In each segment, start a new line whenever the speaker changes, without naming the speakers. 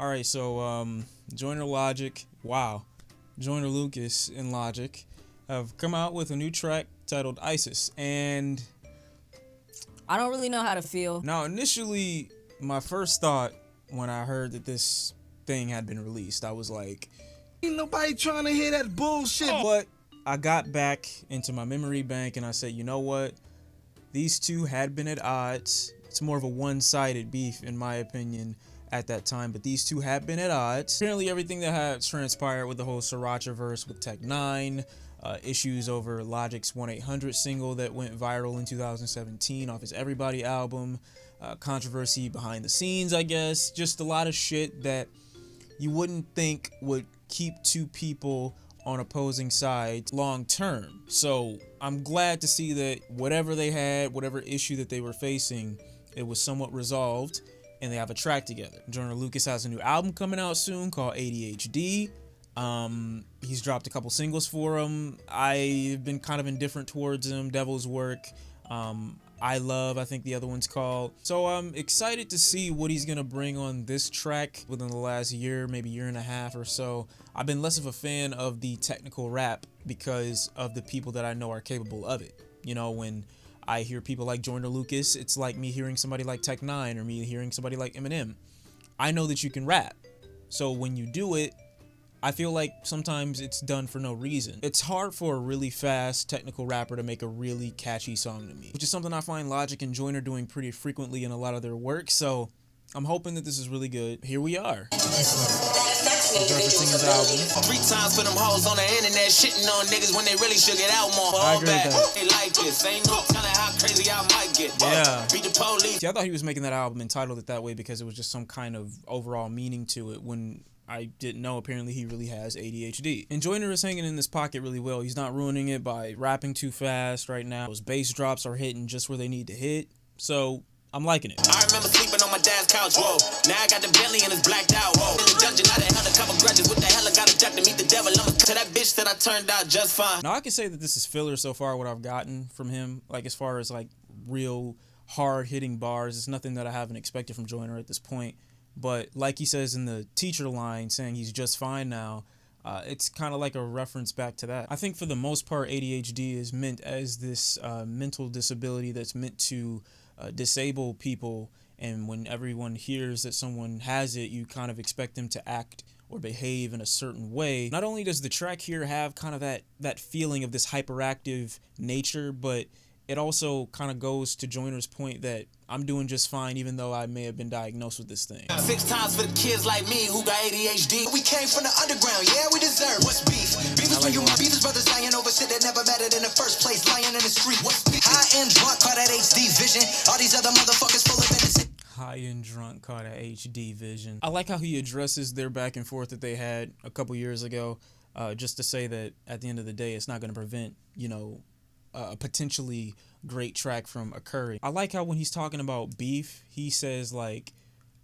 All right, so Joyner Logic, wow, Joyner Lucas and Logic have come out with a new track titled ISIS, and
I don't really know how to feel.
now initially my first thought when I heard that this thing had been released, I was like,
ain't nobody trying to hear that bullshit.
but I got back into my memory bank and I said, you know what? These two had been at odds. It's more of a one-sided beef, in my opinion, at that time, but these two have been at odds. Apparently, everything that had transpired with the whole SRIRACHA verse with Tech 9, issues over Logic's 1-800 single that went viral in 2017 off his Everybody album, controversy behind the scenes, I guess, just a lot of shit that you wouldn't think would keep two people on opposing sides long term. So I'm glad to see that whatever they had, whatever issue that they were facing, it was somewhat resolved and they have a track together. Joyner Lucas has a new album coming out soon called ADHD. He's dropped a couple singles for him. I've been kind of indifferent towards him. Devil's Work, I Love, I think the other one's called. So I'm excited to see what he's gonna bring on this track within the last year, maybe year and a half or so. I've been less of a fan of the technical rap because of the people that I know are capable of it. You know, when I hear people like Joyner Lucas, it's like me hearing somebody like Tech 9 or me hearing somebody like Eminem. I know that you can rap. So when you do it, I feel like sometimes it's done for no reason. It's hard for a really fast technical rapper to make a really catchy song to me, which is something I find Logic and Joyner doing pretty frequently in a lot of their work. So I'm hoping that this is really good. Here we are. Referencing his album.
3 times for them hoes on the internet shitting on niggas when they really should get out more.
I agree with that.
They like this. Ain't no telling how crazy I might get.
Yeah.
Beat the police.
See, I thought he was making that album entitled it that way because it was just some kind of overall meaning to it, when I didn't know apparently he really has ADHD. And Joyner is hanging in this pocket really well. He's not ruining it by rapping too fast right now. Those bass drops are hitting just where they need to hit. So I'm liking it.
I remember sleeping on my dad's couch, whoa. Now I got the belly and it's blacked out, whoa. In the dungeon, I done held a couple grudges. What the hell, I got a jack to meet the devil. I'm to that bitch that I turned out just fine.
Now I can say that this is filler so far, what I've gotten from him. Like as far as like real hard hitting bars, it's nothing that I haven't expected from Joyner at this point. But like he says in the teacher line saying he's just fine now, it's kind of like a reference back to that. I think for the most part, ADHD is meant as this mental disability that's meant to disable people. And when everyone hears that someone has it, you kind of expect them to act or behave in a certain way. Not only does the track here have kind of that feeling of this hyperactive nature, but it also kind of goes to Joyner's point that I'm doing just fine even though I may have been diagnosed with this thing.
6 times for the kids like me who got ADHD. We came from the underground, yeah, we deserve. What's beef? Beef is when you beef is brothers lying over shit that never mattered in the first place, lying in the street. What's beef? High and drunk, caught that HD vision. All these other motherfuckers full of innocent.
High and drunk, caught a HD vision. I like how he addresses their back and forth that they had a couple years ago, just to say that at the end of the day, it's not going to prevent, you know, a potentially great track from occurring. I like how when he's talking about beef, he says like,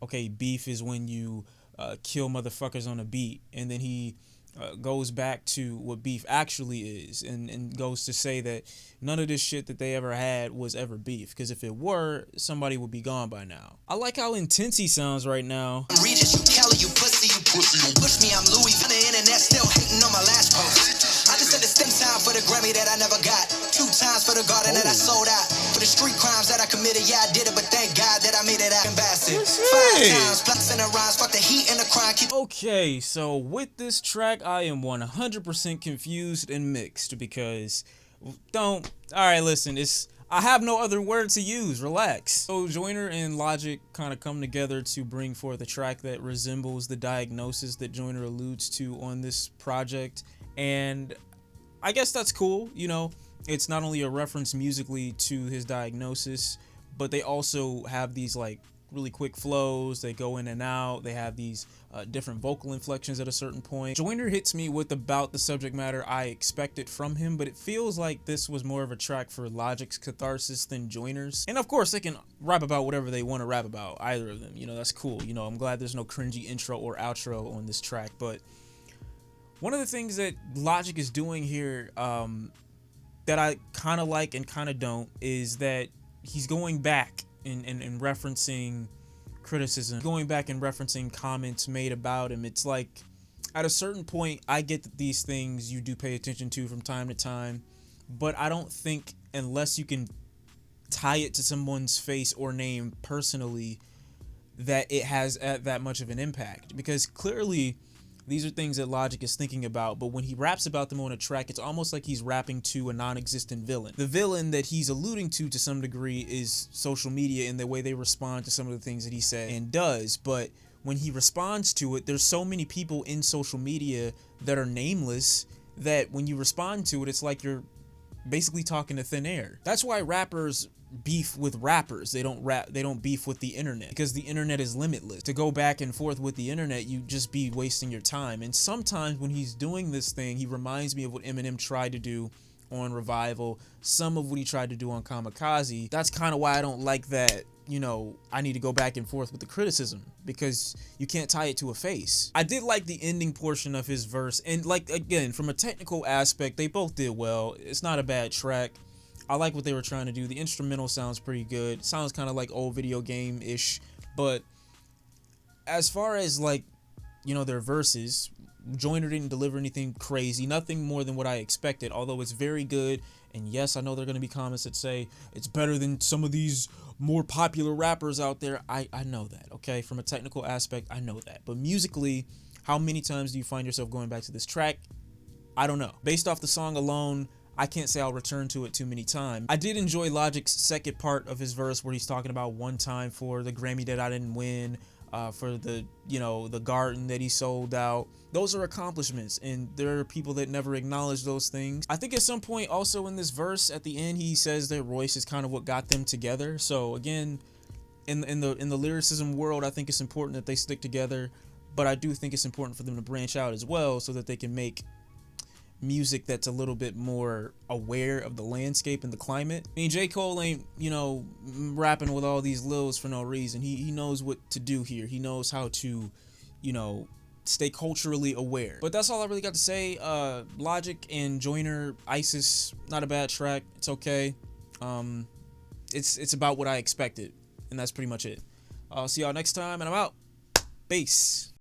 okay, beef is when you kill motherfuckers on a beat, and then he goes back to what beef actually is and goes to say that none of this shit that they ever had was ever beef, because if it were, somebody would be gone by now. I like how intense he sounds right now.
Regis, you Kelly, you pussy, you pussy. Push me, I'm Louis. On the internet, still hating on my last post. I just said the same time for the Grammy that I never got. 2 times for the garden that I sold out. For the street crimes that I committed, yeah, I did it, but thank God that I made it out in Bassett. 5 times, plus in the rhymes, fuck the heat and the crime.
Okay, so with this track, I am 100% confused and mixed because alright, listen, I have no other word to use, relax. So Joyner and Logic kind of come together to bring forth a track that resembles the diagnosis that Joyner alludes to on this project, and I guess that's cool. You know, it's not only a reference musically to his diagnosis, but they also have these like really quick flows. They go in and out. They have these different vocal inflections at a certain point. Joyner hits me with about the subject matter I expected from him, but it feels like this was more of a track for Logic's catharsis than Joyner's. And of course, they can rap about whatever they want to rap about, either of them. You know, that's cool. You know, I'm glad there's no cringy intro or outro on this track, but one of the things that Logic is doing here that I kind of like and kind of don't is that he's going back and referencing criticism. Going back and referencing comments made about him, it's like at a certain point, I get that these things you do pay attention to from time to time, but I don't think unless you can tie it to someone's face or name personally that it has that much of an impact, because clearly these are things that Logic is thinking about, but when he raps about them on a track, it's almost like he's rapping to a non-existent villain. The villain that he's alluding to some degree is social media and the way they respond to some of the things that he said and does, but when he responds to it, there's so many people in social media that are nameless that when you respond to it, it's like you're basically talking to thin air. That's why rappers beef with rappers. They don't beef with the internet, because the internet is limitless. To go back and forth with the internet, you just be wasting your time. And sometimes when he's doing this thing, he reminds me of what Eminem tried to do on Revival, some of what he tried to do on Kamikaze. That's kind of why I don't like that, you know, I need to go back and forth with the criticism, because you can't tie it to a face. I did like the ending portion of his verse, and like, again, from a technical aspect, they both did well. It's not a bad track. I like what they were trying to do. The instrumental sounds pretty good. Sounds kind of like old video game-ish. But as far as, like, you know, their verses, Joyner didn't deliver anything crazy. Nothing more than what I expected, although it's very good. And yes, I know there are going to be comments that say it's better than some of these more popular rappers out there. I know that, okay? From a technical aspect, I know that. But musically, how many times do you find yourself going back to this track? I don't know. Based off the song alone, I can't say I'll return to it too many times. I did enjoy Logic's second part of his verse where he's talking about one time for the Grammy that I didn't win, for the, you know, the garden that he sold out. Those are accomplishments, and there are people that never acknowledge those things. I think at some point also in this verse at the end, he says that Royce is kind of what got them together. So again, in the lyricism world, I think it's important that they stick together, but I do think it's important for them to branch out as well so that they can make music that's a little bit more aware of the landscape and the climate. I mean, J. Cole ain't, you know, rapping with all these lils for no reason. He knows what to do here. He knows how to, you know, stay culturally aware. But that's all I really got to say. Logic and Joyner, ISdanmarIS, not a bad track. It's okay. It's about what I expected, and that's pretty much it. I'll see y'all next time, and I'm out. Peace.